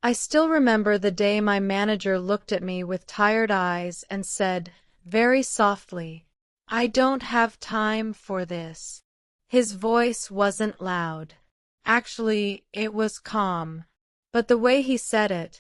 I still remember the day my manager looked at me with tired eyes and said, very softly, "I don't have time for this." His voice wasn't loud. Actually, it was calm. But the way he said it,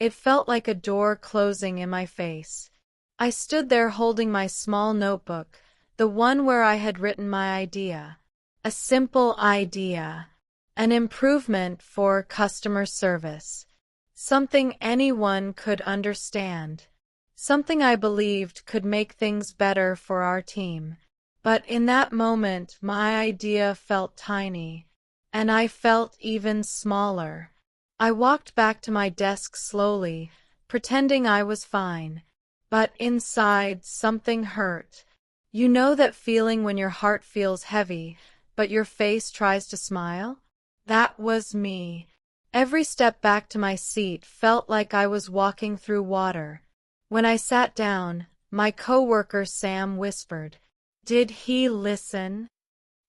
it felt like a door closing in my face. I stood there holding my small notebook, the one where I had written my idea. A simple idea. An improvement for customer service. Something anyone could understand. Something I believed could make things better for our team. But in that moment, my idea felt tiny, and I felt even smaller. I walked back to my desk slowly, pretending I was fine. But inside, something hurt. You know that feeling when your heart feels heavy, but your face tries to smile? That was me. Every step back to my seat felt like I was walking through water. When I sat down, my coworker Sam whispered, "Did he listen?"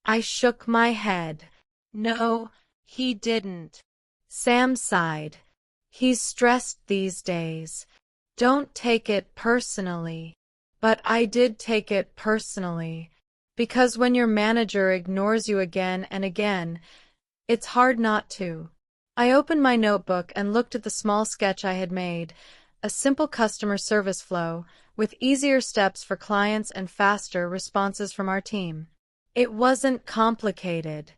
I shook my head. "No, he didn't." Sam sighed. "He's stressed these days. Don't take it personally." But I did take it personally. Because when your manager ignores you again and again, it's hard not to. I opened my notebook and looked at the small sketch I had made, a simple customer service flow, with easier steps for clients and faster responses from our team. It wasn't complicated.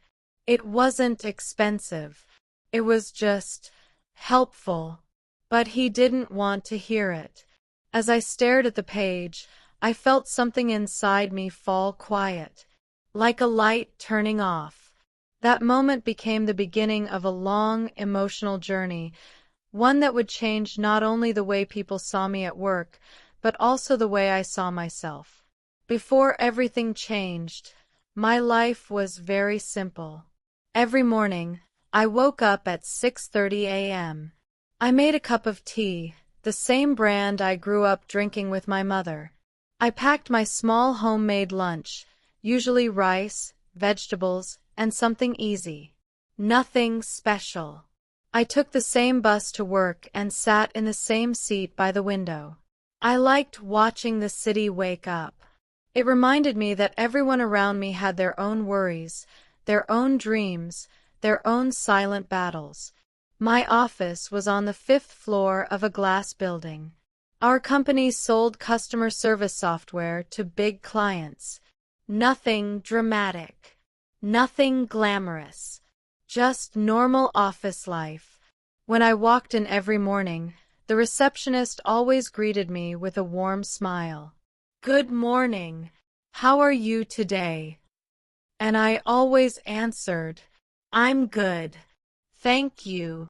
It wasn't expensive. It was just helpful. But he didn't want to hear it. As I stared at the page, I felt something inside me fall quiet, like a light turning off. That moment became the beginning of a long, emotional journey, one that would change not only the way people saw me at work, but also the way I saw myself. Before everything changed, my life was very simple. Every morning, I woke up at 6:30 a.m. I made a cup of tea, the same brand I grew up drinking with my mother. I packed my small homemade lunch, usually rice, vegetables, and something easy. Nothing special. I took the same bus to work and sat in the same seat by the window. I liked watching the city wake up. It reminded me that everyone around me had their own worries, their own dreams, their own silent battles. My office was on the 5th floor of a glass building. Our company sold customer service software to big clients. Nothing dramatic. Nothing glamorous. Just normal office life. When I walked in every morning, the receptionist always greeted me with a warm smile. "Good morning. How are you today?" And I always answered, "I'm good. Thank you."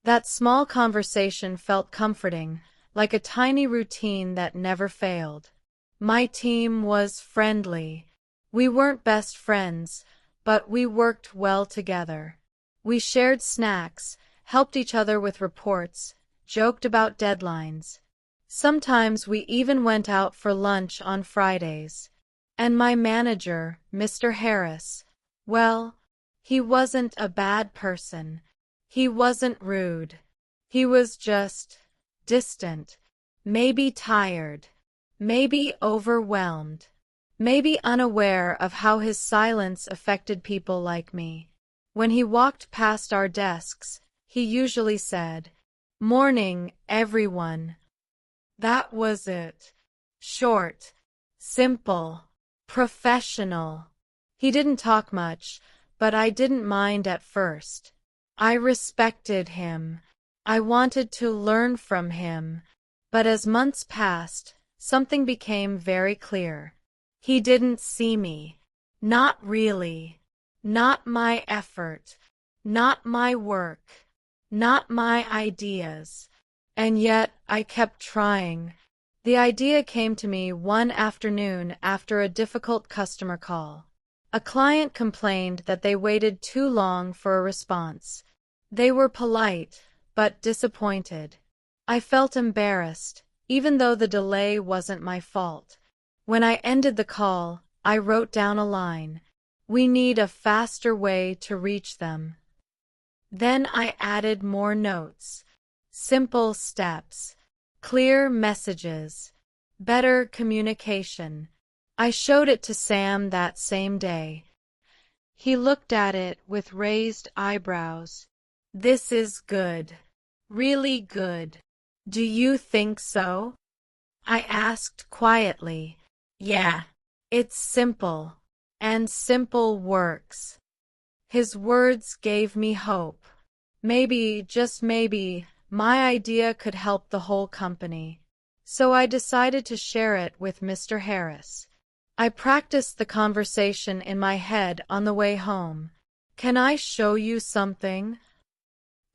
That small conversation felt comforting, like a tiny routine that never failed. My team was friendly. We weren't best friends, but we worked well together. We shared snacks, helped each other with reports, joked about deadlines. Sometimes we even went out for lunch on Fridays. And my manager, Mr. Harris, well, he wasn't a bad person. He wasn't rude. He was just distant, maybe tired, maybe overwhelmed, maybe unaware of how his silence affected people like me. When he walked past our desks, he usually said, "Morning, everyone." That was it. Short, simple, professional. He didn't talk much, but I didn't mind at first. I respected him. I wanted to learn from him. But as months passed, something became very clear. He didn't see me. Not really. Not my effort. Not my work. Not my ideas. And yet I kept trying. The idea came to me one afternoon after a difficult customer call. A client complained that they waited too long for a response. They were polite, but disappointed. I felt embarrassed, even though the delay wasn't my fault. When I ended the call, I wrote down a line. "We need a faster way to reach them." Then I added more notes. simple steps, clear messages, better communication. I showed it to Sam that same day. He looked at it with raised eyebrows. This is good. Really good. Do you think so? I asked quietly. Yeah. It's simple. And simple works. His words gave me hope. Maybe, just maybe, my idea could help the whole company. So I decided to share it with Mr. Harris. I practiced the conversation in my head on the way home. Can I show you something?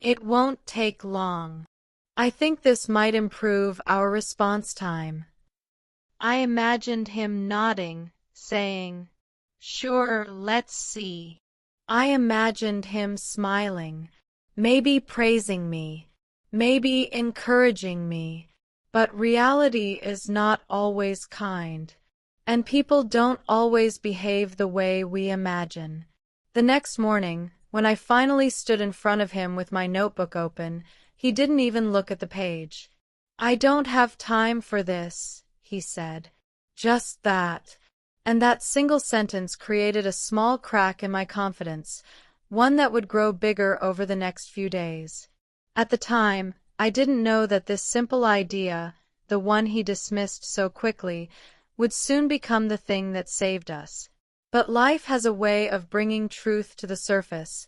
It won't take long. I think this might improve our response time. I imagined him nodding, saying, Sure, let's see. I imagined him smiling, maybe praising me, maybe encouraging me, but reality is not always kind. And people don't always behave the way we imagine. The next morning, when I finally stood in front of him with my notebook open, he didn't even look at the page. I don't have time for this, he said. Just that. And that single sentence created a small crack in my confidence, one that would grow bigger over the next few days. At the time, I didn't know that this simple idea, the one he dismissed so quickly, would soon become the thing that saved us. But life has a way of bringing truth to the surface,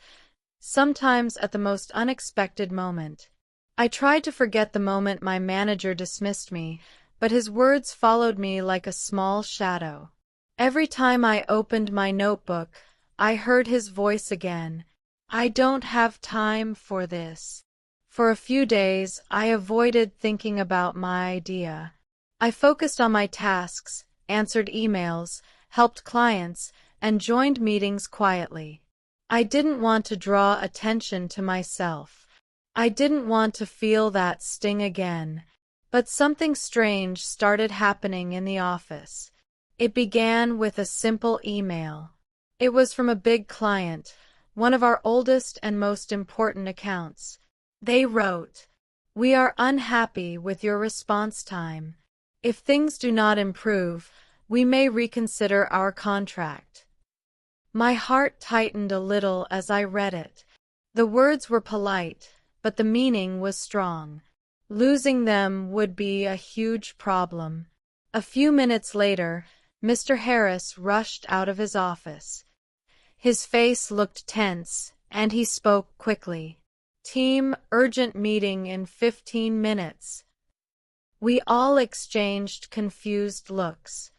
sometimes at the most unexpected moment. I tried to forget the moment my manager dismissed me, but his words followed me like a small shadow. Every time I opened my notebook, I heard his voice again. I don't have time for this. For a few days, I avoided thinking about my idea. I focused on my tasks, answered emails, helped clients, and joined meetings quietly. I didn't want to draw attention to myself. I didn't want to feel that sting again. But something strange started happening in the office. It began with a simple email. It was from a big client, one of our oldest and most important accounts. They wrote, "We are unhappy with your response time. If things do not improve, we may reconsider our contract." My heart tightened a little as I read it. The words were polite, but the meaning was strong. Losing them would be a huge problem. A few minutes later, Mr. Harris rushed out of his office. His face looked tense, and he spoke quickly. "Team, urgent meeting in 15 minutes. We all exchanged confused looks.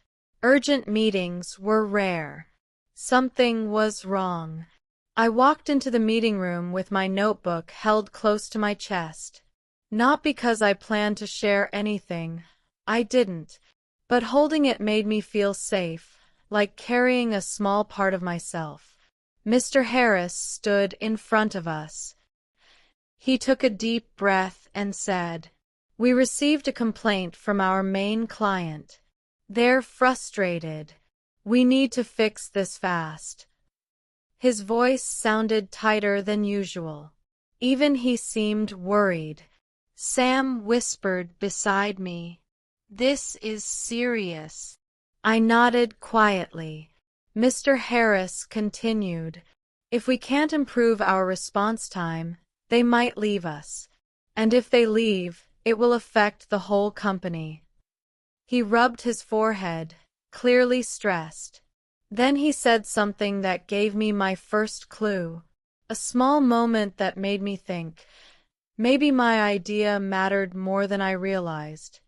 Urgent meetings were rare. Something was wrong. I walked into the meeting room with my notebook held close to my chest. Not because I planned to share anything. I didn't. But holding it made me feel safe, like carrying a small part of myself. Mr. Harris stood in front of us. He took a deep breath and said, "We received a complaint from our main client. They're frustrated. We need to fix this fast." His voice sounded tighter than usual. Even he seemed worried. Sam whispered beside me, "This is serious." I nodded quietly. Mr. Harris continued, "If we can't improve our response time, they might leave us. And if they leave, it will affect the whole company." He rubbed his forehead, clearly stressed. Then he said something that gave me my first clue. A small moment that made me think, maybe my idea mattered more than I realized.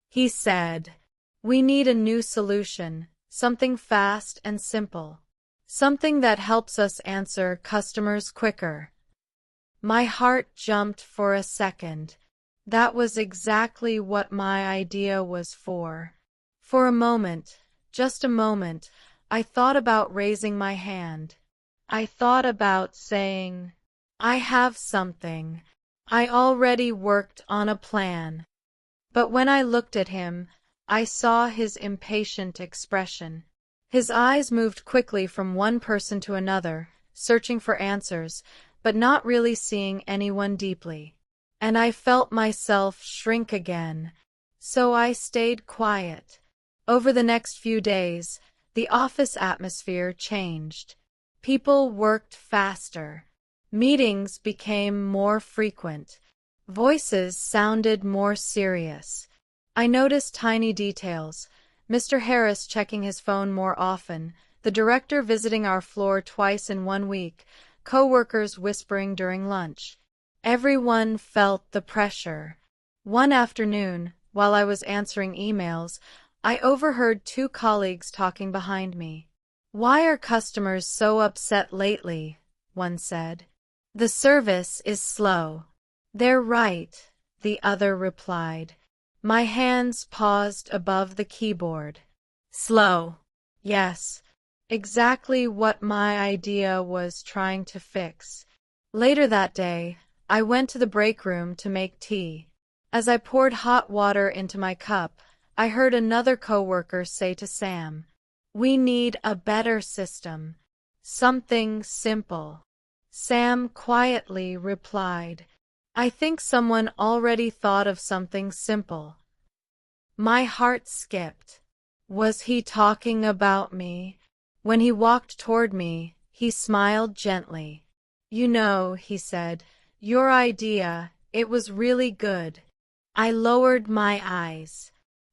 He said, "We need a new solution, something fast and simple. Something that helps us answer customers quicker." My heart jumped for a second. That was exactly what my idea was for. For a moment, just a moment, I thought about raising my hand. I thought about saying, "I have something. I already worked on a plan." But when I looked at him, I saw his impatient expression. His eyes moved quickly from one person to another, searching for answers, but not really seeing anyone deeply. and I felt myself shrink again, so I stayed quiet. Over the next few days, the office atmosphere changed. People worked faster. Meetings became more frequent. Voices sounded more serious. I noticed tiny details. Mr. Harris checking his phone more often, the director visiting our floor twice in 1 week, coworkers whispering during lunch. Everyone felt the pressure. One afternoon, while I was answering emails, I overheard two colleagues talking behind me. "Why are customers so upset lately?" one said. "The service is slow." "They're right," the other replied. My hands paused above the keyboard. Slow. Yes, exactly what my idea was trying to fix. Later that day, I went to the break room to make tea. As I poured hot water into my cup, I heard another coworker say to Sam, "We need a better system. Something simple." Sam quietly replied, "I think someone already thought of something simple." My heart skipped. Was he talking about me? When he walked toward me, he smiled gently. "You know," he said, "your idea, it was really good." I lowered my eyes.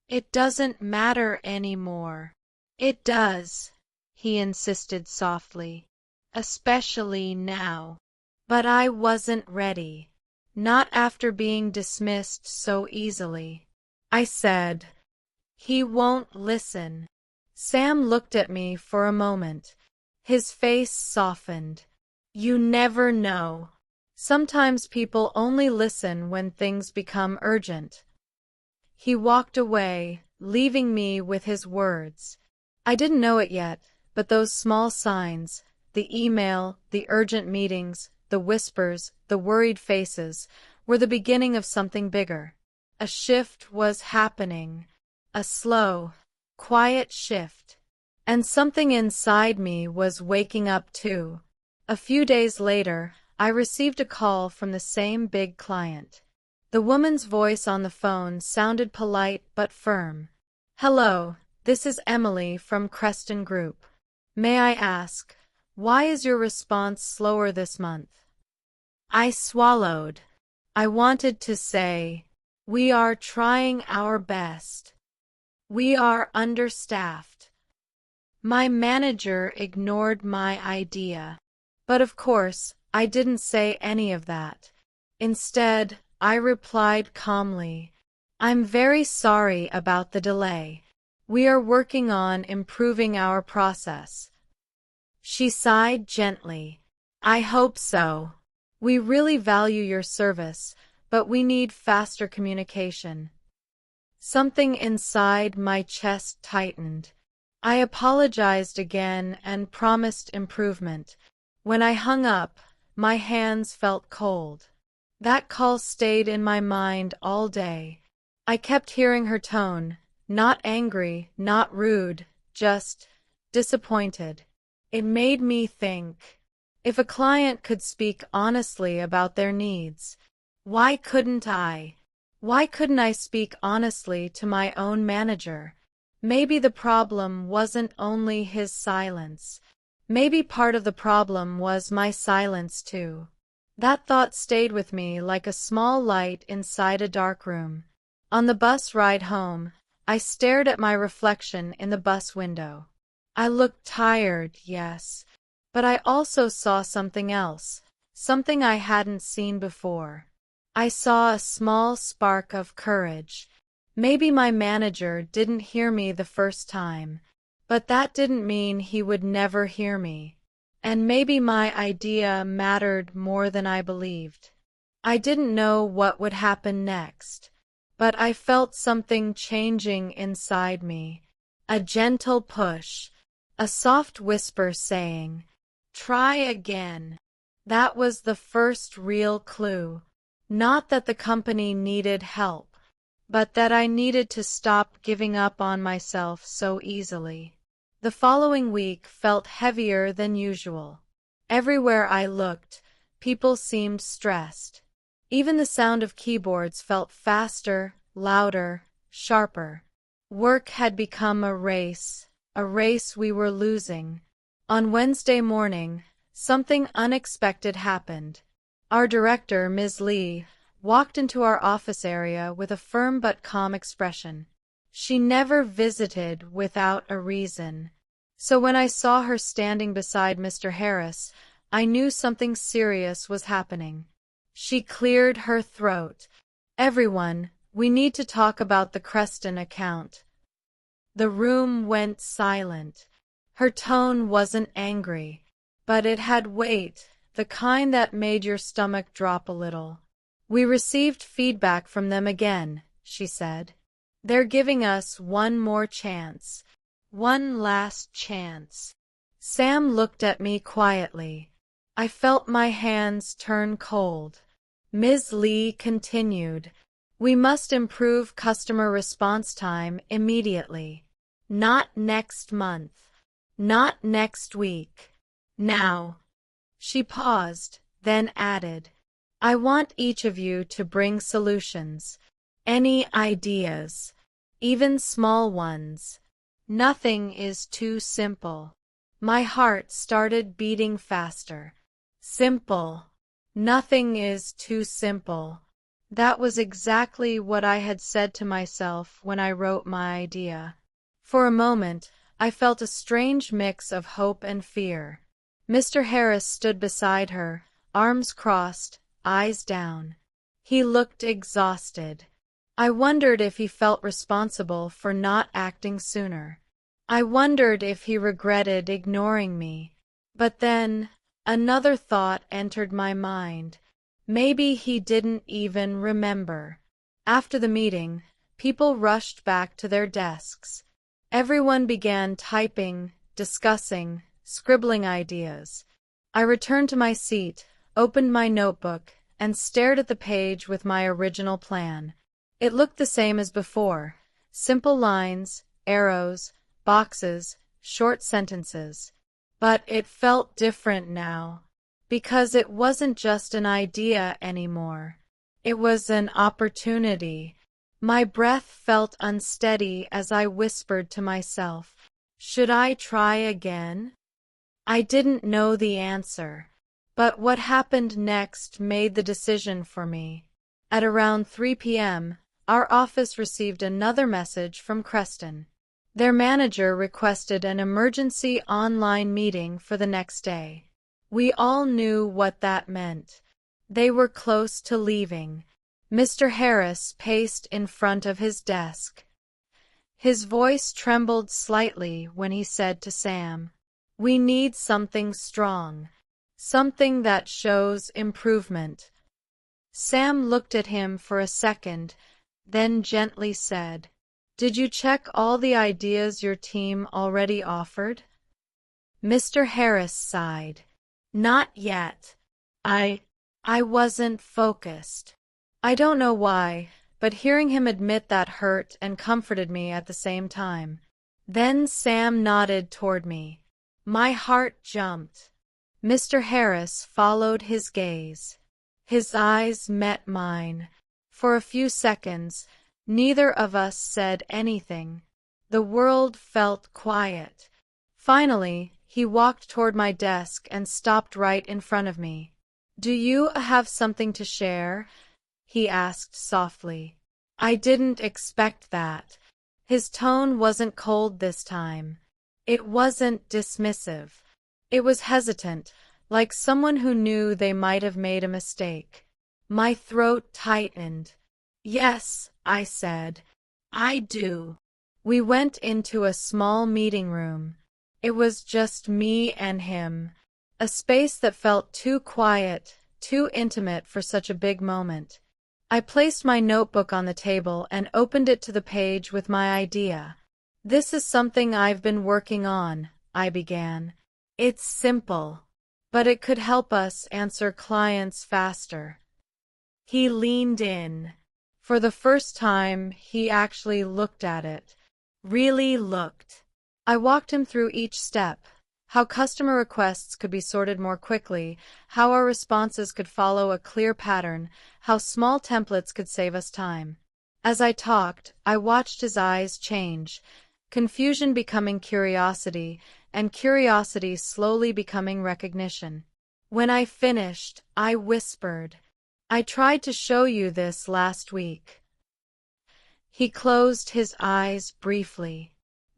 "It doesn't matter anymore." "It does," he insisted softly, "especially now." But I wasn't ready. Not after being dismissed so easily. I said, "He won't listen." Sam looked at me for a moment. His face softened. "You never know. Sometimes people only listen when things become urgent." He walked away, leaving me with his words. I didn't know it yet, but those small signs, the email, the urgent meetings, the whispers, the worried faces, were the beginning of something bigger. A shift was happening. A slow, quiet shift. And something inside me was waking up too. A few days later, I received a call from the same big client. The woman's voice on the phone sounded polite but firm. "Hello, this is Emily from Creston Group. May I ask, why is your response slower this month?" I swallowed. I wanted to say, "We are trying our best. We are understaffed." My manager ignored my idea. But of course, I didn't say any of that. Instead, I replied calmly, "I'm very sorry about the delay. We are working on improving our process." She sighed gently. "I hope so. We really value your service, but we need faster communication." Something inside my chest tightened. I apologized again and promised improvement. When I hung up, my hands felt cold. That call stayed in my mind all day. I kept hearing her tone, not angry, not rude, just disappointed. It made me think. If a client could speak honestly about their needs, why couldn't I? Why couldn't I speak honestly to my own manager? Maybe the problem wasn't only his silence. Maybe part of the problem was my silence too. That thought stayed with me like a small light inside a dark room. On the bus ride home, I stared at my reflection in the bus window. I looked tired, yes, but I also saw something else, something I hadn't seen before. I saw a small spark of courage. Maybe my manager didn't hear me the first time, but that didn't mean he would never hear me. And maybe my idea mattered more than I believed. I didn't know what would happen next, but I felt something changing inside me. A gentle push, a soft whisper saying, "Try again." That was the first real clue. Not that the company needed help, but that I needed to stop giving up on myself so easily. The following week felt heavier than usual. Everywhere I looked, people seemed stressed. Even the sound of keyboards felt faster, louder, sharper. Work had become a race we were losing. On Wednesday morning, something unexpected happened. Our director, Ms. Lee, walked into our office area with a firm but calm expression. She never visited without a reason. So when I saw her standing beside Mr. Harris, I knew something serious was happening. She cleared her throat. "Everyone, we need to talk about the Creston account." The room went silent. Her tone wasn't angry, but it had weight, the kind that made your stomach drop a little. "We received feedback from them again," she said. "They're giving us one more chance. One last chance." Sam looked at me quietly. I felt my hands turn cold. Ms. Lee continued, "We must improve customer response time immediately. Not next month. Not next week. Now." She paused, then added, "I want each of you to bring solutions. Any ideas, even small ones. Nothing is too simple." My heart started beating faster. Simple. Nothing is too simple. That was exactly what I had said to myself when I wrote my idea. For a moment, I felt a strange mix of hope and fear. Mr. Harris stood beside her, arms crossed, eyes down. He looked exhausted. I wondered if he felt responsible for not acting sooner. I wondered if he regretted ignoring me. But then, another thought entered my mind. Maybe he didn't even remember. After the meeting, people rushed back to their desks. Everyone began typing, discussing, scribbling ideas. I returned to my seat, opened my notebook, and stared at the page with my original plan. It looked the same as before. Simple lines, arrows, boxes, short sentences. But it felt different now, because it wasn't just an idea anymore. It was an opportunity. My breath felt unsteady as I whispered to myself, "Should I try again?" I didn't know the answer, but what happened next made the decision for me. At around 3 p.m., our office received another message from Creston. Their manager requested an emergency online meeting for the next day. We all knew what that meant. They were close to leaving. Mr. Harris paced in front of his desk. His voice trembled slightly when he said to Sam, "We need something strong. Something that shows improvement." Sam looked at him for a second, then gently said, "Did you check all the ideas your team already offered?" Mr. Harris sighed. "Not yet. I wasn't focused." I don't know why, but hearing him admit that hurt and comforted me at the same time. Then Sam nodded toward me. My heart jumped. Mr. Harris followed his gaze. His eyes met mine. For a few seconds, neither of us said anything. The world felt quiet. Finally, he walked toward my desk and stopped right in front of me. "Do you have something to share?" he asked softly. I didn't expect that. His tone wasn't cold this time. It wasn't dismissive. It was hesitant, like someone who knew they might have made a mistake. My throat tightened. "Yes," I said. "I do." We went into a small meeting room. It was just me and him. A space that felt too quiet, too intimate for such a big moment. I placed my notebook on the table and opened it to the page with my idea. "This is something I've been working on," I began. "It's simple, but it could help us answer clients faster." He leaned in. For the first time, he actually looked at it. Really looked. I walked him through each step. how customer requests could be sorted more quickly, how our responses could follow a clear pattern, how small templates could save us time. As I talked, I watched his eyes change, confusion becoming curiosity, and curiosity slowly becoming recognition. When I finished, I whispered, "I tried to show you this last week." He closed his eyes briefly.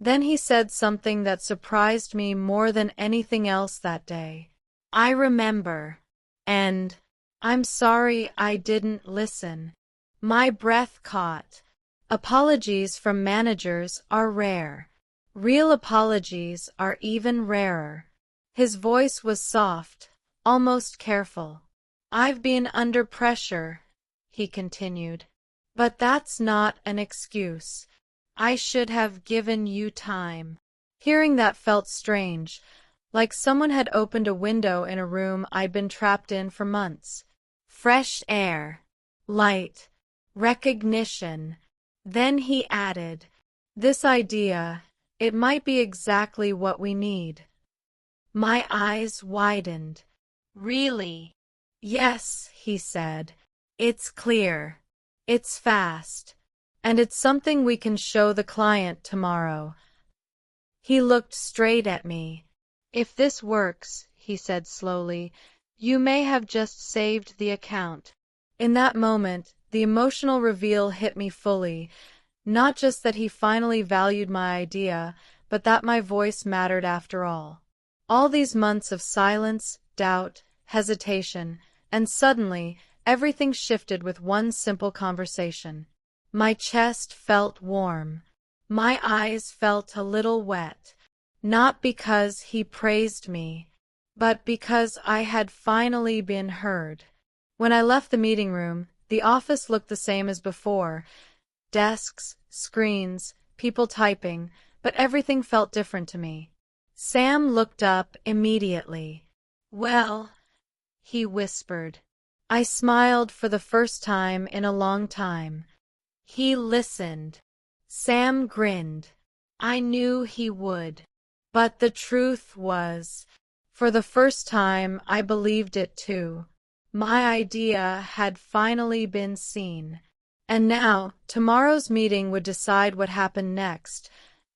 Then he said something that surprised me more than anything else that day. "I remember. And I'm sorry I didn't listen." My breath caught. Apologies from managers are rare. Real apologies are even rarer. His voice was soft, almost careful. "I've been under pressure," he continued. "But that's not an excuse. I should have given you time." Hearing that felt strange, like someone had opened a window in a room I'd been trapped in for months. Fresh air, light, recognition. Then he added, "This idea, it might be exactly what we need." My eyes widened. "Really?" "Yes," he said. "It's clear. It's fast. And it's something we can show the client tomorrow." He looked straight at me. "If this works," he said slowly, "you may have just saved the account." In that moment, the emotional reveal hit me fully, not just that he finally valued my idea, but that my voice mattered after all. All these months of silence, doubt, hesitation, and suddenly, everything shifted with one simple conversation. My chest felt warm. My eyes felt a little wet. Not because he praised me, but because I had finally been heard. When I left the meeting room, the office looked the same as before. Desks, screens, people typing, but everything felt different to me. Sam looked up immediately. "Well," he whispered. I smiled for the first time in a long time. He listened. Sam grinned. I knew he would. But the truth was, for the first time I believed it too. My idea had finally been seen. And now, tomorrow's meeting would decide what happened next,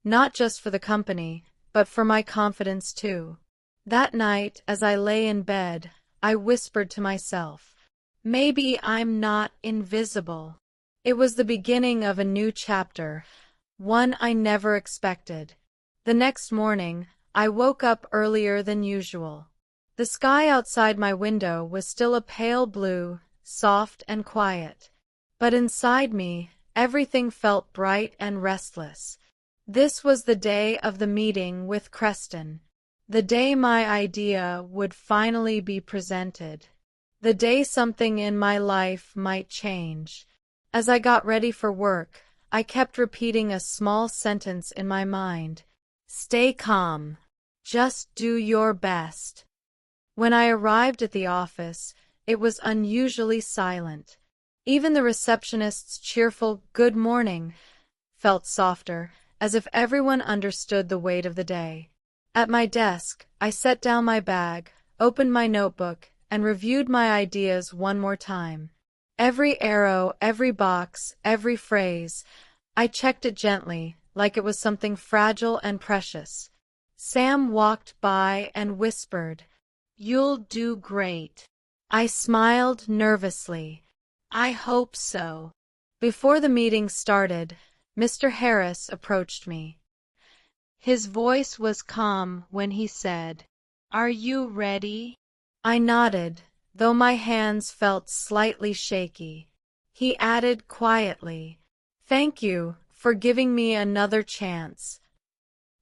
not just for the company, but for my confidence too. That night, as I lay in bed, I whispered to myself, "Maybe I'm not invisible." It was the beginning of a new chapter, one I never expected. The next morning, I woke up earlier than usual. The sky outside my window was still a pale blue, soft and quiet. But inside me, everything felt bright and restless. This was the day of the meeting with Creston. The day my idea would finally be presented. The day something in my life might change. As I got ready for work, I kept repeating a small sentence in my mind. "Stay calm. Just do your best." When I arrived at the office, it was unusually silent. Even the receptionist's cheerful "good morning" felt softer, as if everyone understood the weight of the day. At my desk, I set down my bag, opened my notebook, and reviewed my ideas one more time. Every arrow, every box, every phrase, I checked it gently, like it was something fragile and precious. Sam walked by and whispered, "You'll do great." I smiled nervously. "I hope so." Before the meeting started, Mr. Harris approached me. His voice was calm when he said, "Are you ready?" I nodded, though my hands felt slightly shaky. He added quietly, "Thank you for giving me another chance."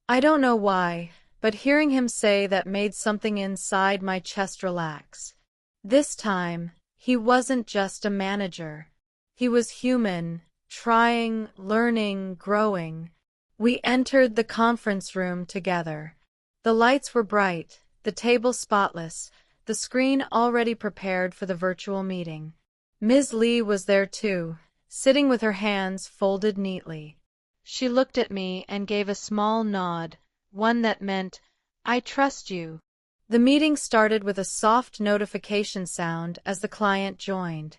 I don't know why, but hearing him say that made something inside my chest relax. This time, he wasn't just a manager. He was human, trying, learning, growing. We entered the conference room together. The lights were bright, the table spotless, the screen already prepared for the virtual meeting. Ms. Lee was there too, sitting with her hands folded neatly. She looked at me and gave a small nod, one that meant, I trust you. The meeting started with a soft notification sound as the client joined.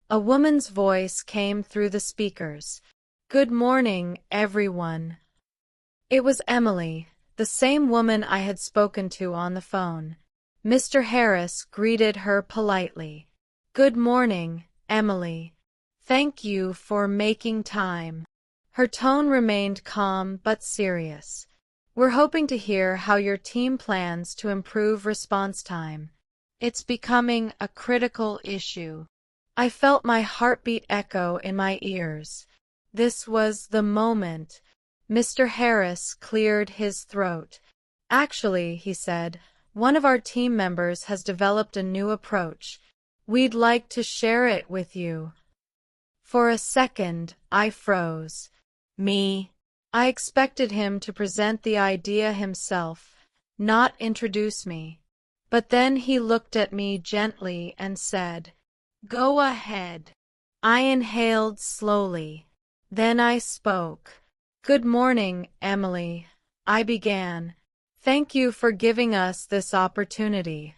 A woman's voice came through the speakers. Good morning, everyone. It was Emily, the same woman I had spoken to on the phone. Mr. Harris greeted her politely. Good morning, Emily. Thank you for making time. Her tone remained calm but serious. We're hoping to hear how your team plans to improve response time. It's becoming a critical issue. I felt my heartbeat echo in my ears. This was the moment. Mr. Harris cleared his throat. Actually, he said, one of our team members has developed a new approach. We'd like to share it with you. For a second, I froze. Me? I expected him to present the idea himself, not introduce me. But then he looked at me gently and said, Go ahead. I inhaled slowly. Then I spoke. Good morning, Emily. I began. Thank you for giving us this opportunity.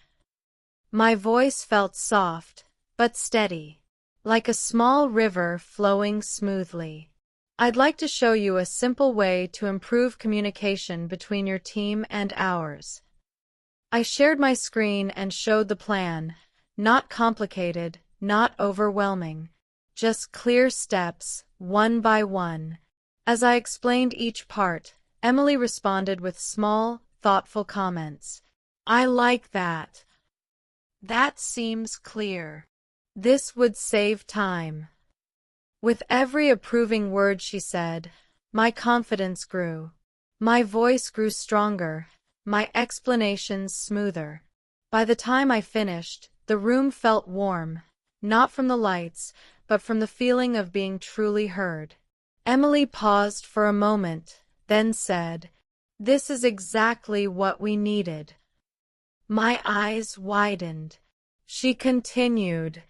My voice felt soft, but steady, like a small river flowing smoothly. I'd like to show you a simple way to improve communication between your team and ours. I shared my screen and showed the plan. Not complicated, not overwhelming. Just clear steps, one by one. As I explained each part, Emily responded with small, thoughtful comments. I like that. That seems clear. This would save time. With every approving word she said, my confidence grew. My voice grew stronger, my explanations smoother. By the time I finished, the room felt warm, not from the lights, but from the feeling of being truly heard. Emily paused for a moment, then said, This is exactly what we needed. My eyes widened. She continued,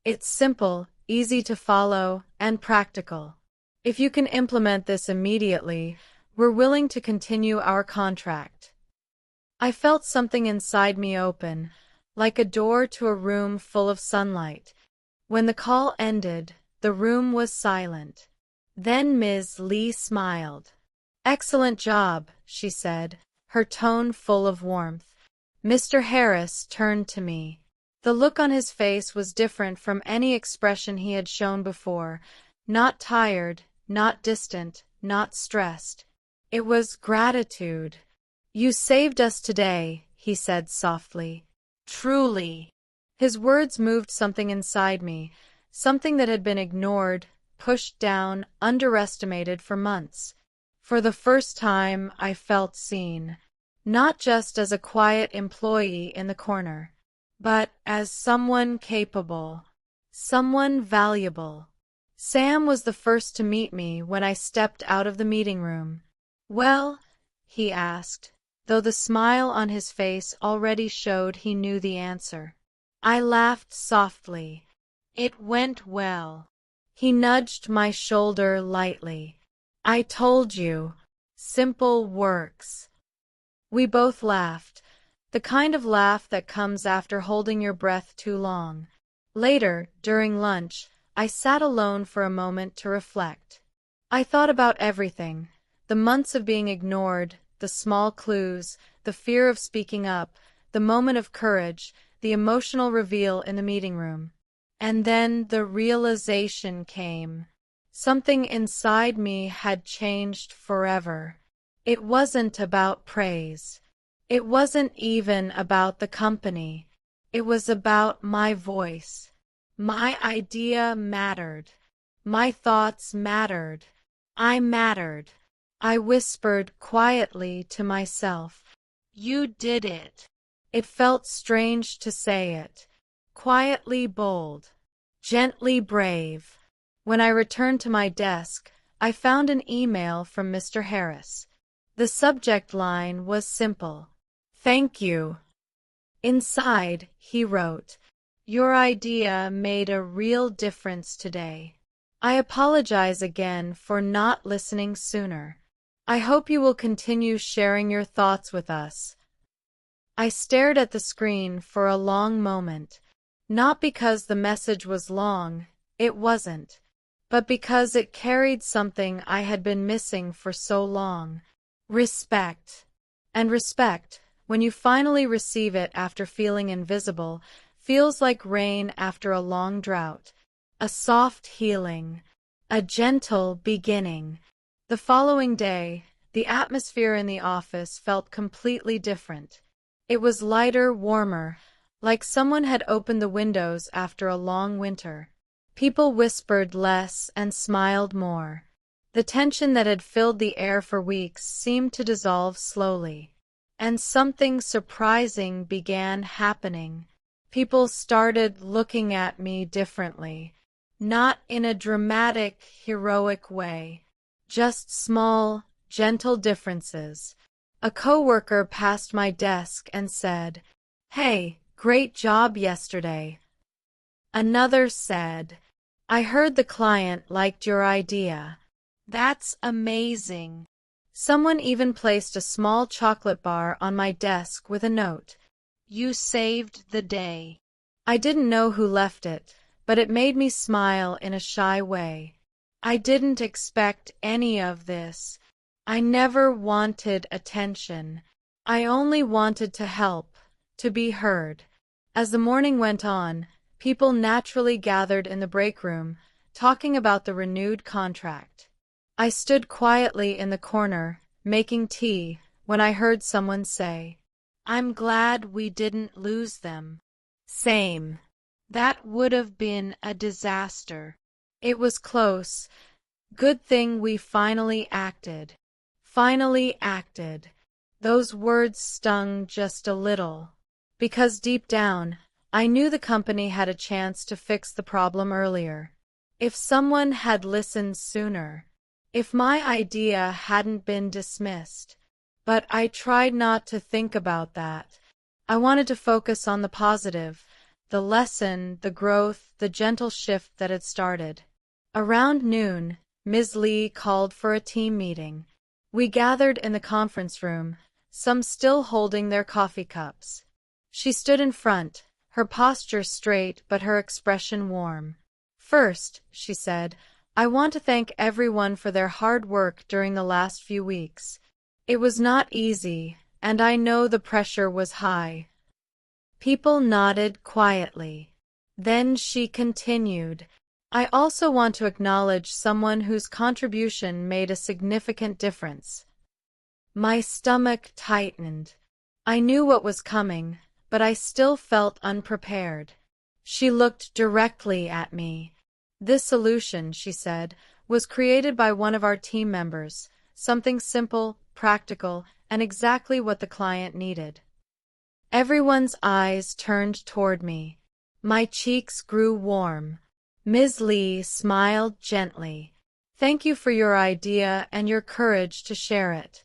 It's simple, easy to follow, and practical. If you can implement this immediately, we're willing to continue our contract. I felt something inside me open, like a door to a room full of sunlight. When the call ended, the room was silent. Then Ms. Lee smiled. Excellent job, she said, her tone full of warmth. Mr. Harris turned to me. The look on his face was different from any expression he had shown before. Not tired, not distant, not stressed. It was gratitude. You saved us today, he said softly. Truly. His words moved something inside me, something that had been ignored, pushed down, underestimated for months. For the first time, I felt seen. Not just as a quiet employee in the corner, but as someone capable, someone valuable. Sam was the first to meet me when I stepped out of the meeting room. Well, he asked, though the smile on his face already showed he knew the answer. I laughed softly. It went well. He nudged my shoulder lightly. I told you. Simple works. We both laughed. The kind of laugh that comes after holding your breath too long. Later, during lunch, I sat alone for a moment to reflect. I thought about everything. The months of being ignored, the small clues, the fear of speaking up, the moment of courage, the emotional reveal in the meeting room. And then the realization came. Something inside me had changed forever. It wasn't about praise. It wasn't even about the company. It was about my voice. My idea mattered. My thoughts mattered. I mattered. I whispered quietly to myself, You did it. It felt strange to say it. Quietly bold. Gently brave. When I returned to my desk, I found an email from Mr. Harris. The subject line was simple. Thank you. Inside, he wrote, Your idea made a real difference today. I apologize again for not listening sooner. I hope you will continue sharing your thoughts with us. I stared at the screen for a long moment, not because the message was long, it wasn't, but because it carried something I had been missing for so long. Respect. And respect, when you finally receive it after feeling invisible, feels like rain after a long drought. A soft healing. A gentle beginning. The following day, the atmosphere in the office felt completely different. It was lighter, warmer, like someone had opened the windows after a long winter. People whispered less and smiled more. The tension that had filled the air for weeks seemed to dissolve slowly. And something surprising began happening. People started looking at me differently. Not in a dramatic, heroic way. Just small, gentle differences. A coworker passed my desk and said, "Hey, great job yesterday." Another said, "I heard the client liked your idea." "That's amazing." Someone even placed a small chocolate bar on my desk with a note. "You saved the day." I didn't know who left it, but it made me smile in a shy way. I didn't expect any of this. I never wanted attention. I only wanted to help, to be heard. As the morning went on, people naturally gathered in the break room, talking about the renewed contract. I stood quietly in the corner, making tea, when I heard someone say, "I'm glad we didn't lose them." Same. That would have been a disaster. It was close. Good thing we finally acted. Finally acted. Those words stung just a little. Because deep down, I knew the company had a chance to fix the problem earlier. If someone had listened sooner. If my idea hadn't been dismissed. But I tried not to think about that. I wanted to focus on the positive, the lesson, the growth, the gentle shift that had started. Around noon, Ms. Lee called for a team meeting. We gathered in the conference room, some still holding their coffee cups. She stood in front, her posture straight but her expression warm. "First," she said, "I want to thank everyone for their hard work during the last few weeks. It was not easy, and I know the pressure was high." People nodded quietly. Then she continued, "I also want to acknowledge someone whose contribution made a significant difference." My stomach tightened. I knew what was coming, but I still felt unprepared. She looked directly at me. "This solution," she said, "was created by one of our team members, something simple, practical, and exactly what the client needed." Everyone's eyes turned toward me. My cheeks grew warm. Ms. Lee smiled gently. "Thank you for your idea and your courage to share it."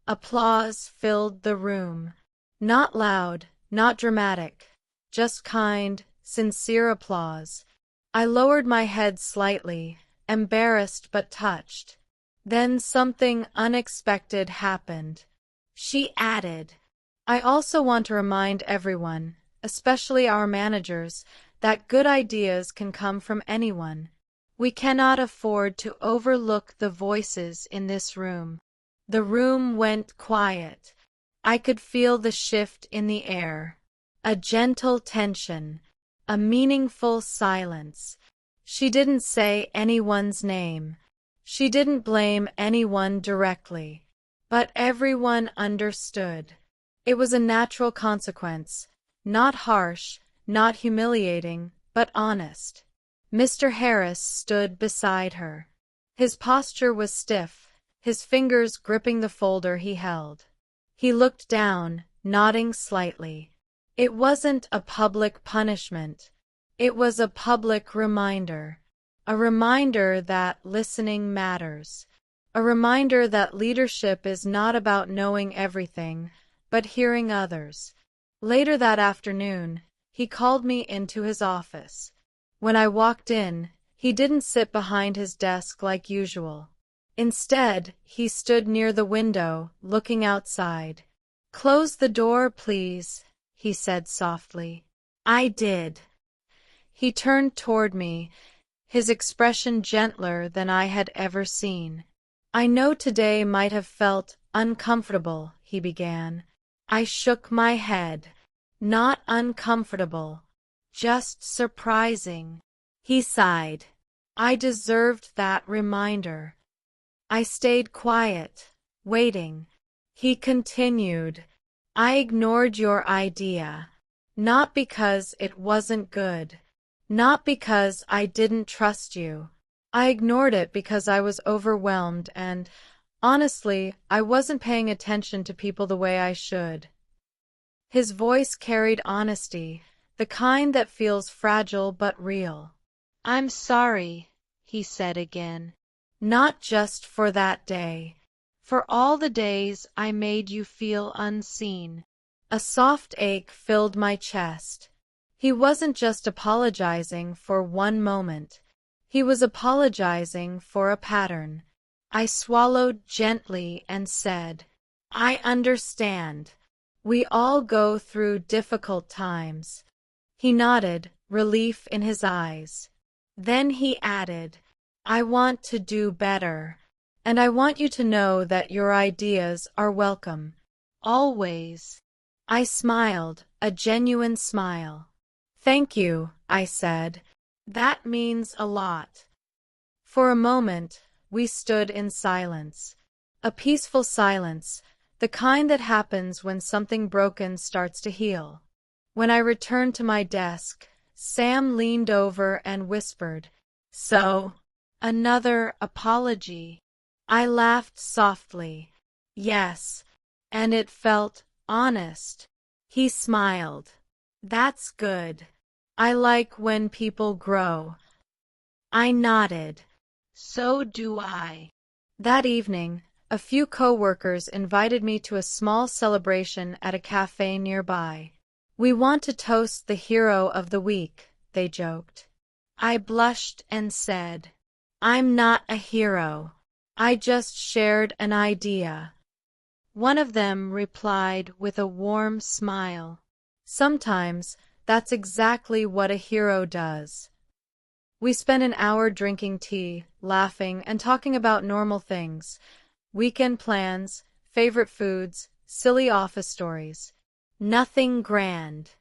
Applause filled the room. Not loud, not dramatic, just kind, sincere applause. I lowered my head slightly, embarrassed but touched. Then something unexpected happened. She added, "I also want to remind everyone, especially our managers, that good ideas can come from anyone. We cannot afford to overlook the voices in this room." The room went quiet. I could feel the shift in the air. A gentle tension. A meaningful silence. She didn't say anyone's name. She didn't blame anyone directly. But everyone understood. It was a natural consequence. Not harsh, not humiliating, but honest. Mr. Harris stood beside her. His posture was stiff, his fingers gripping the folder he held. He looked down, nodding slightly. It wasn't a public punishment. It was a public reminder. A reminder that listening matters. A reminder that leadership is not about knowing everything, but hearing others. Later that afternoon, he called me into his office. When I walked in, he didn't sit behind his desk like usual. Instead, he stood near the window, looking outside. Close the door, please, he said softly. I did. He turned toward me, his expression gentler than I had ever seen. I know today might have felt uncomfortable, he began. I shook my head. Not uncomfortable, just surprising. He sighed. I deserved that reminder. I stayed quiet, waiting. He continued. I ignored your idea. Not because it wasn't good. Not because I didn't trust you. I ignored it because I was overwhelmed and, honestly, I wasn't paying attention to people the way I should. His voice carried honesty, the kind that feels fragile but real. I'm sorry, he said again. Not just for that day. For all the days I made you feel unseen. A soft ache filled my chest. He wasn't just apologizing for one moment. He was apologizing for a pattern. I swallowed gently and said, I understand. We all go through difficult times. He nodded, relief in his eyes. Then he added, I want to do better. And I want you to know that your ideas are welcome. Always. I smiled, a genuine smile. Thank you, I said. That means a lot. For a moment, we stood in silence. A peaceful silence, the kind that happens when something broken starts to heal. When I returned to my desk, Sam leaned over and whispered, So, another apology. I laughed softly. Yes, and it felt honest. He smiled. That's good. I like when people grow. I nodded. So do I. That evening, a few co-workers invited me to a small celebration at a cafe nearby. We want to toast the hero of the week, they joked. I blushed and said, I'm not a hero. I just shared an idea. One of them replied with a warm smile. Sometimes, that's exactly what a hero does. We spent an hour drinking tea, laughing, and talking about normal things. Weekend plans, favorite foods, silly office stories. Nothing grand.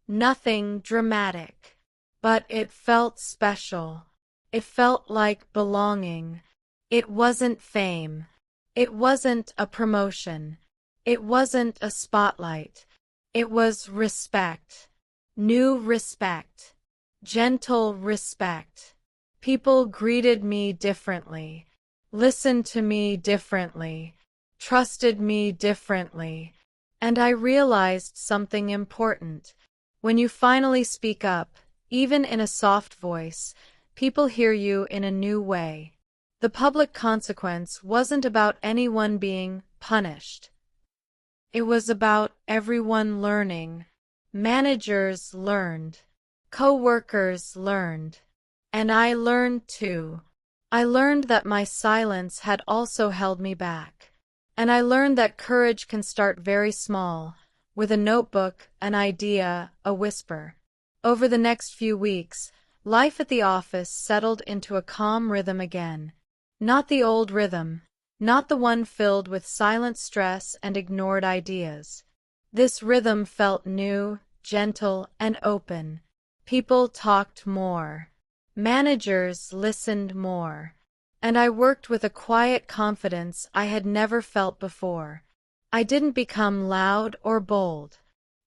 Nothing dramatic. But it felt special. It felt like belonging. It wasn't fame. It wasn't a promotion. It wasn't a spotlight. It was respect. New respect. Gentle respect. People greeted me differently, listened to me differently, trusted me differently, and I realized something important. When you finally speak up, even in a soft voice, people hear you in a new way. The public consequence wasn't about anyone being punished. It was about everyone learning. Managers learned. Co-workers learned. And I learned too. I learned that my silence had also held me back. And I learned that courage can start very small, with a notebook, an idea, a whisper. Over the next few weeks, life at the office settled into a calm rhythm again. Not the old rhythm. Not the one filled with silent stress and ignored ideas. This rhythm felt new, gentle, and open. People talked more. Managers listened more. And I worked with a quiet confidence I had never felt before. I didn't become loud or bold.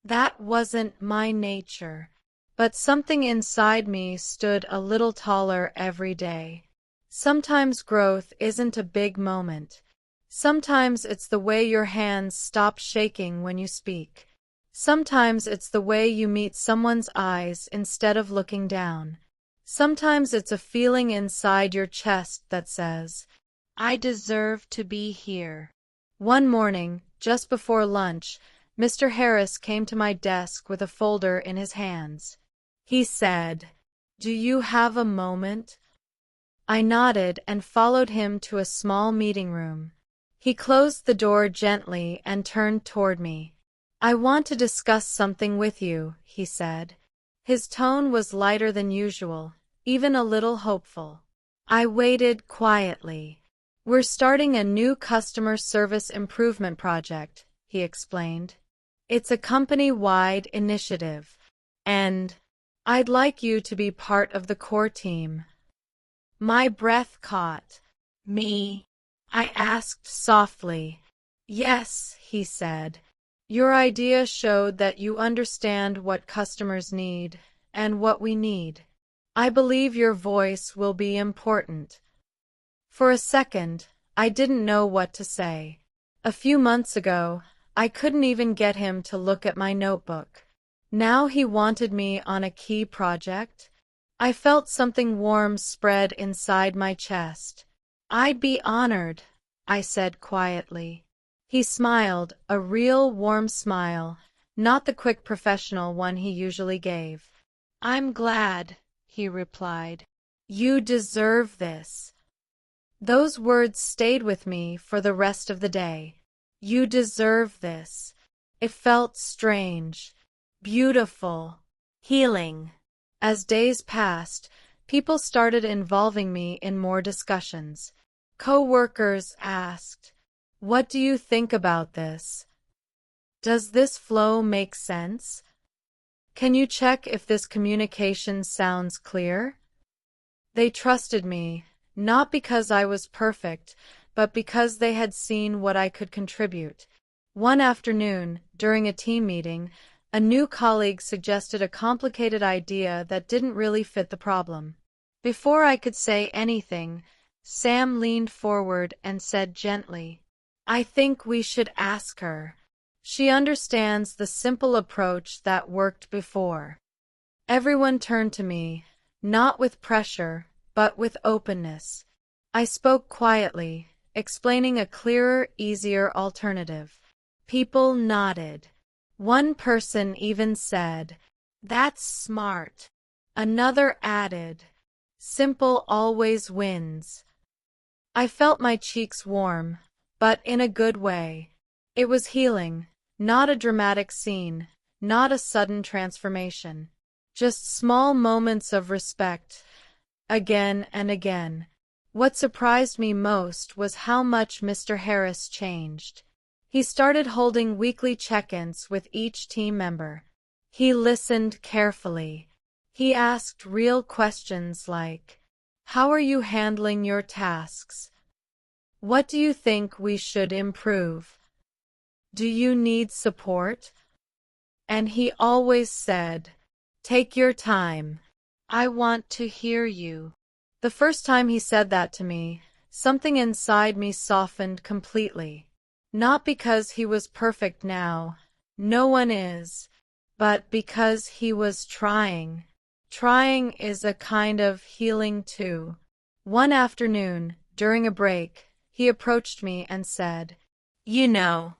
That wasn't my nature. But something inside me stood a little taller every day. Sometimes growth isn't a big moment. Sometimes it's the way your hands stop shaking when you speak. Sometimes it's the way you meet someone's eyes instead of looking down. Sometimes it's a feeling inside your chest that says, I deserve to be here. One morning, just before lunch, Mr. Harris came to my desk with a folder in his hands. He said, Do you have a moment? I nodded and followed him to a small meeting room. He closed the door gently and turned toward me. I want to discuss something with you, he said. His tone was lighter than usual, even a little hopeful. I waited quietly. We're starting a new customer service improvement project, he explained. It's a company-wide initiative, and I'd like you to be part of the core team. My breath caught. Me? I asked softly. Yes, he said. Your idea showed that you understand what customers need and what we need. I believe your voice will be important. For a second, I didn't know what to say. A few months ago, I couldn't even get him to look at my notebook. Now he wanted me on a key project? I felt something warm spread inside my chest. I'd be honored, I said quietly. He smiled, a real warm smile, not the quick professional one he usually gave. I'm glad, he replied. You deserve this. Those words stayed with me for the rest of the day. You deserve this. It felt strange, beautiful, healing. As days passed, people started involving me in more discussions. Co-workers asked, "What do you think about this? Does this flow make sense? Can you check if this communication sounds clear?" They trusted me, not because I was perfect, but because they had seen what I could contribute. One afternoon, during a team meeting, a new colleague suggested a complicated idea that didn't really fit the problem. Before I could say anything, Sam leaned forward and said gently, "I think we should ask her. She understands the simple approach that worked before." Everyone turned to me, not with pressure, but with openness. I spoke quietly, explaining a clearer, easier alternative. People nodded. One person even said, "That's smart." Another added, "Simple always wins." I felt my cheeks warm, but in a good way. It was healing, not a dramatic scene, not a sudden transformation. Just small moments of respect, again and again. What surprised me most was how much Mr. Harris changed. He started holding weekly check-ins with each team member. He listened carefully. He asked real questions like, "How are you handling your tasks? What do you think we should improve? Do you need support?" And he always said, "Take your time. I want to hear you." The first time he said that to me, something inside me softened completely. Not because he was perfect now, no one is, but because he was trying. Trying is a kind of healing too. One afternoon, during a break, he approached me and said, "You know,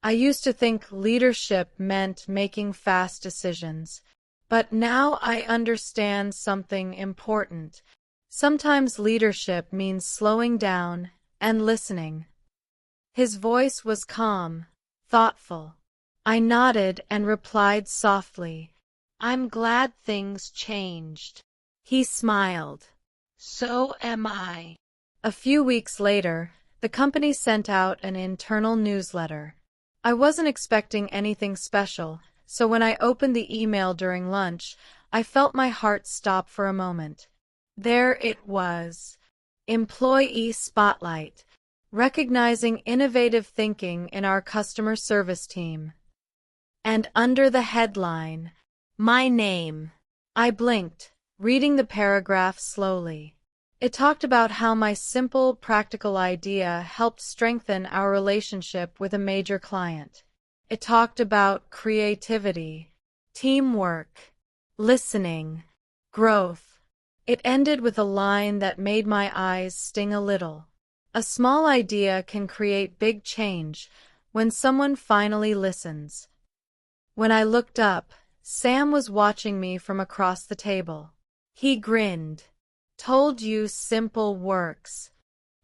I used to think leadership meant making fast decisions, but now I understand something important. Sometimes leadership means slowing down and listening." His voice was calm, thoughtful. I nodded and replied softly, "I'm glad things changed." He smiled. "So am I." A few weeks later, the company sent out an internal newsletter. I wasn't expecting anything special, so when I opened the email during lunch, I felt my heart stop for a moment. There it was. Employee Spotlight. Recognizing innovative thinking in our customer service team. And under the headline, my name. I blinked, reading the paragraph slowly. It talked about how my simple, practical idea helped strengthen our relationship with a major client. It talked about creativity, teamwork, listening, growth. It ended with a line that made my eyes sting a little. A small idea can create big change when someone finally listens. When I looked up, Sam was watching me from across the table. He grinned. "Told you simple works."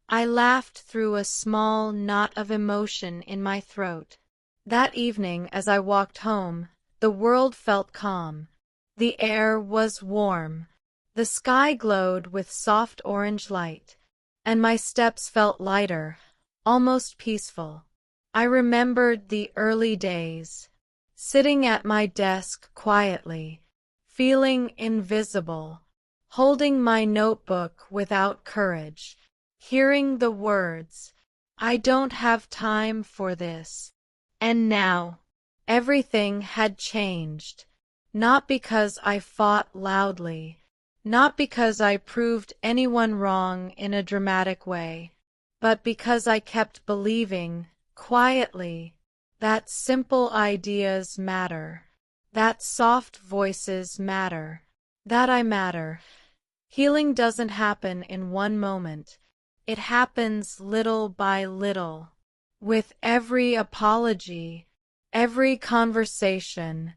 I laughed through a small knot of emotion in my throat. That evening, as I walked home, the world felt calm. The air was warm. The sky glowed with soft orange light, and my steps felt lighter, almost peaceful. I remembered the early days, sitting at my desk quietly, feeling invisible, holding my notebook without courage, hearing the words, "I don't have time for this." And now, everything had changed. Not because I fought loudly, not because I proved anyone wrong in a dramatic way, but because I kept believing, quietly, that simple ideas matter, that soft voices matter, that I matter. Healing doesn't happen in one moment. It happens little by little. With every apology, every conversation,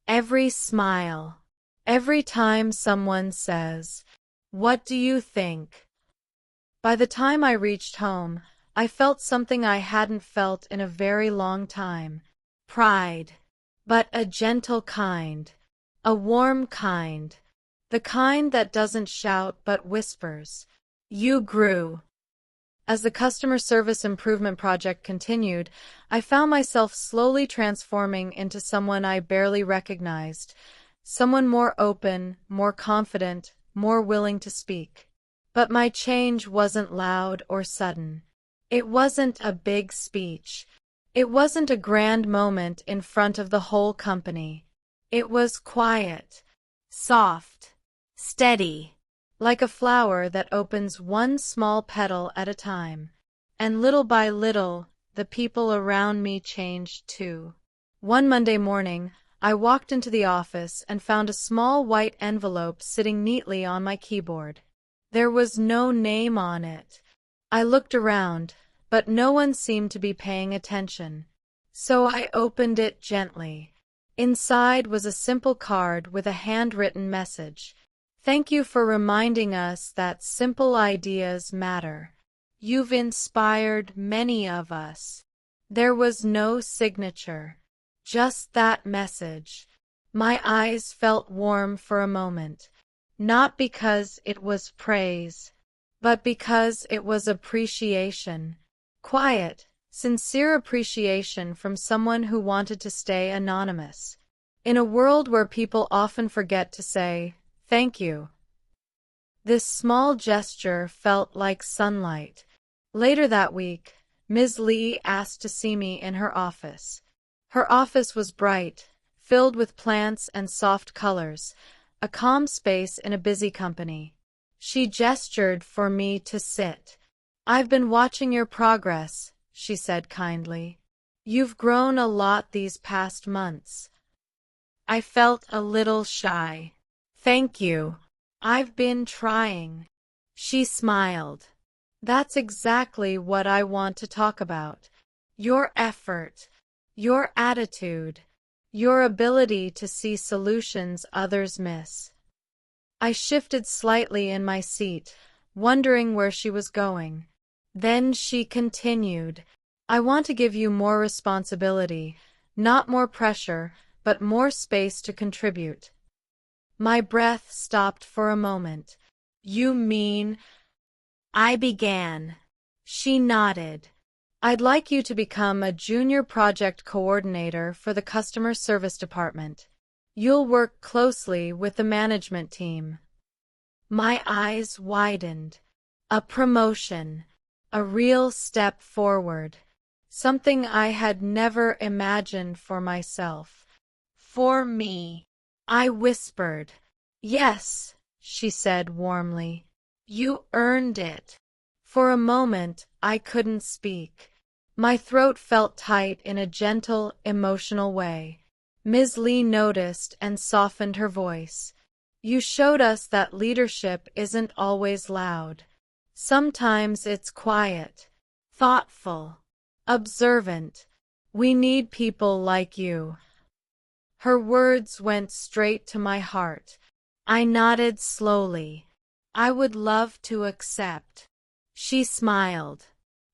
every smile, every time someone says, "What do you think?" By the time I reached home, I felt something I hadn't felt in a very long time. Pride. But a gentle kind. A warm kind. The kind that doesn't shout but whispers. You grew. As the customer service improvement project continued, I found myself slowly transforming into someone I barely recognized, someone more open, more confident, more willing to speak. But my change wasn't loud or sudden. It wasn't a big speech. It wasn't a grand moment in front of the whole company. It was quiet, soft, steady. Like a flower that opens one small petal at a time. And little by little, the people around me changed too. One Monday morning, I walked into the office and found a small white envelope sitting neatly on my keyboard. There was no name on it. I looked around, but no one seemed to be paying attention. So I opened it gently. Inside was a simple card with a handwritten message. "Thank you for reminding us that simple ideas matter. You've inspired many of us." There was no signature, just that message. My eyes felt warm for a moment, not because it was praise, but because it was appreciation. Quiet, sincere appreciation from someone who wanted to stay anonymous. In a world where people often forget to say, "Thank you." This small gesture felt like sunlight. Later that week, Ms. Lee asked to see me in her office. Her office was bright, filled with plants and soft colors, a calm space in a busy company. She gestured for me to sit. "I've been watching your progress," she said kindly. "You've grown a lot these past months." I felt a little shy. "Thank you. I've been trying." She smiled. "That's exactly what I want to talk about. Your effort, your attitude, your ability to see solutions others miss." I shifted slightly in my seat, wondering where she was going. Then she continued, "I want to give you more responsibility, not more pressure, but more space to contribute." My breath stopped for a moment. "You mean—" I began. She nodded. "I'd like you to become a junior project coordinator for the customer service department. You'll work closely with the management team." My eyes widened. A promotion. A real step forward. Something I had never imagined for myself. For me. I whispered. "Yes," she said warmly. "You earned it." For a moment, I couldn't speak. My throat felt tight in a gentle, emotional way. Ms. Lee noticed and softened her voice. "You showed us that leadership isn't always loud. Sometimes it's quiet, thoughtful, observant. We need people like you." Her words went straight to my heart. I nodded slowly. "I would love to accept." She smiled.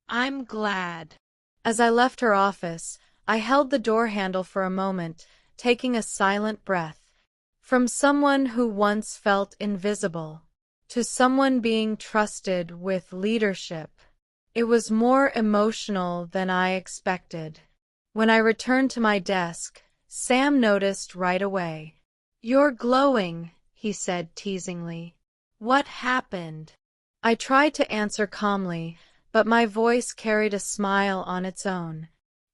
"I'm glad." As I left her office, I held the door handle for a moment, taking a silent breath. From someone who once felt invisible to someone being trusted with leadership, it was more emotional than I expected. When I returned to my desk, Sam noticed right away. "You're glowing," he said teasingly. "What happened?" I tried to answer calmly, but my voice carried a smile on its own.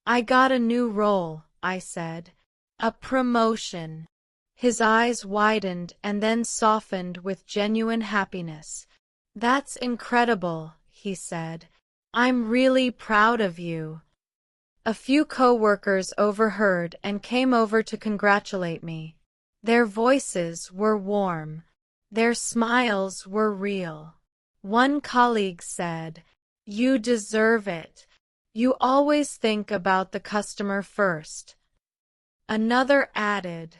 "I got a new role," I said. "A promotion." His eyes widened and then softened with genuine happiness. "That's incredible," he said. "I'm really proud of you." A few co-workers overheard and came over to congratulate me. Their voices were warm. Their smiles were real. One colleague said, "You deserve it. You always think about the customer first." Another added,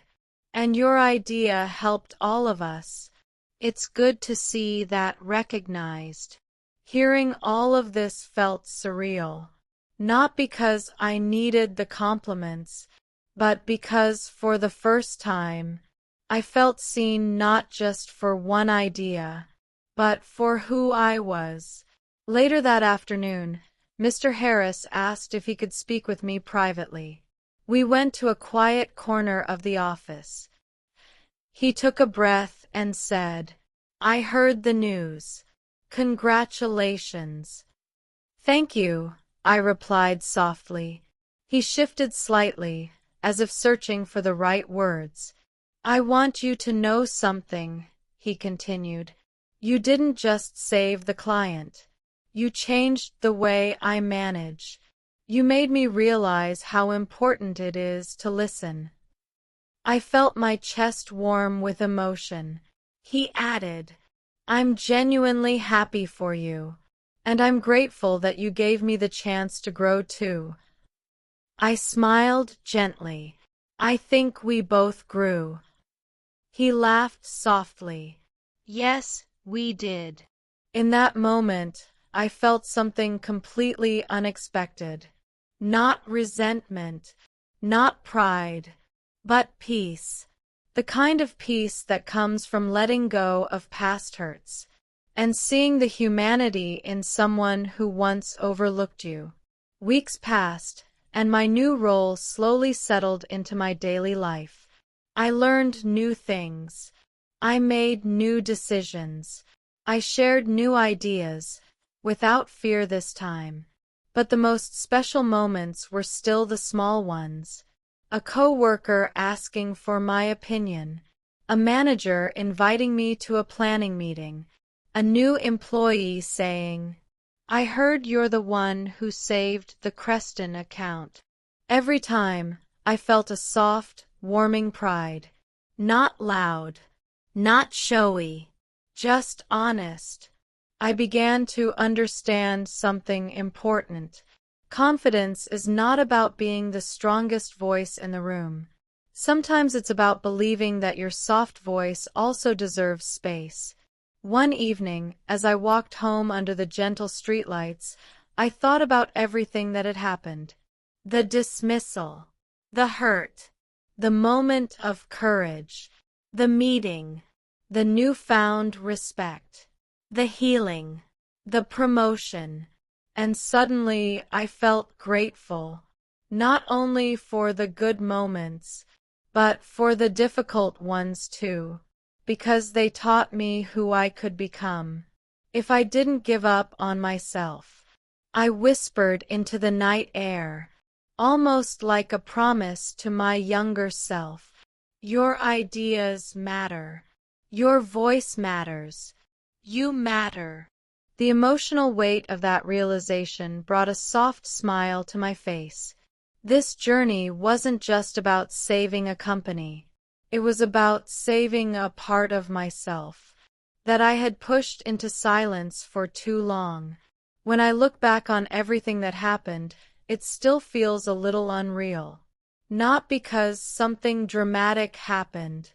"And your idea helped all of us." It's good to see that recognized. Hearing all of this felt surreal. Not because I needed the compliments, but because for the first time, I felt seen not just for one idea, but for who I was. Later that afternoon, Mr. Harris asked if he could speak with me privately. We went to a quiet corner of the office. He took a breath and said, "I heard the news. Congratulations." "Thank you," I replied softly. He shifted slightly, as if searching for the right words. "I want you to know something," he continued. "You didn't just save the client. You changed the way I manage. You made me realize how important it is to listen." I felt my chest warm with emotion. He added, "I'm genuinely happy for you. And I'm grateful that you gave me the chance to grow too." I smiled gently. "I think we both grew." He laughed softly. "Yes, we did." In that moment, I felt something completely unexpected. Not resentment, not pride, but peace. The kind of peace that comes from letting go of past hurts and seeing the humanity in someone who once overlooked you. Weeks passed, and my new role slowly settled into my daily life. I learned new things. I made new decisions. I shared new ideas, without fear this time. But the most special moments were still the small ones. A coworker asking for my opinion, a manager inviting me to a planning meeting, a new employee saying, "I heard you're the one who saved the Creston account." Every time, I felt a soft, warming pride. Not loud, not showy, just honest. I began to understand something important. Confidence is not about being the strongest voice in the room. Sometimes it's about believing that your soft voice also deserves space. One evening, as I walked home under the gentle streetlights, I thought about everything that had happened. The dismissal, the hurt, the moment of courage, the meeting, the newfound respect, the healing, the promotion, and suddenly I felt grateful, not only for the good moments, but for the difficult ones too. Because they taught me who I could become. If I didn't give up on myself, I whispered into the night air, almost like a promise to my younger self. Your ideas matter. Your voice matters. You matter. The emotional weight of that realization brought a soft smile to my face. This journey wasn't just about saving a company. It was about saving a part of myself that I had pushed into silence for too long. When I look back on everything that happened, it still feels a little unreal. Not because something dramatic happened,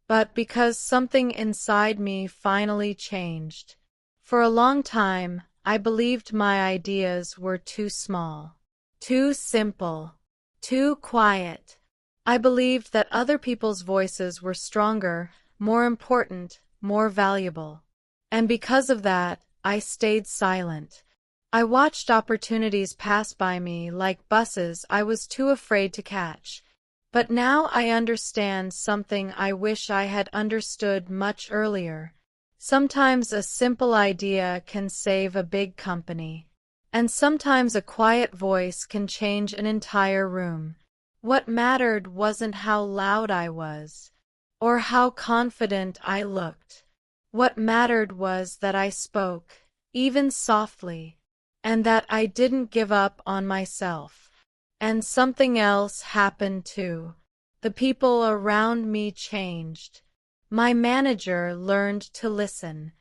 but because something inside me finally changed. For a long time, I believed my ideas were too small, too simple, too quiet. I believed that other people's voices were stronger, more important, more valuable. And because of that, I stayed silent. I watched opportunities pass by me like buses I was too afraid to catch. But now I understand something I wish I had understood much earlier. Sometimes a simple idea can save a big company. And sometimes a quiet voice can change an entire room. What mattered wasn't how loud I was, or how confident I looked. What mattered was that I spoke, even softly, and that I didn't give up on myself. And something else happened too. The people around me changed. My manager learned to listen.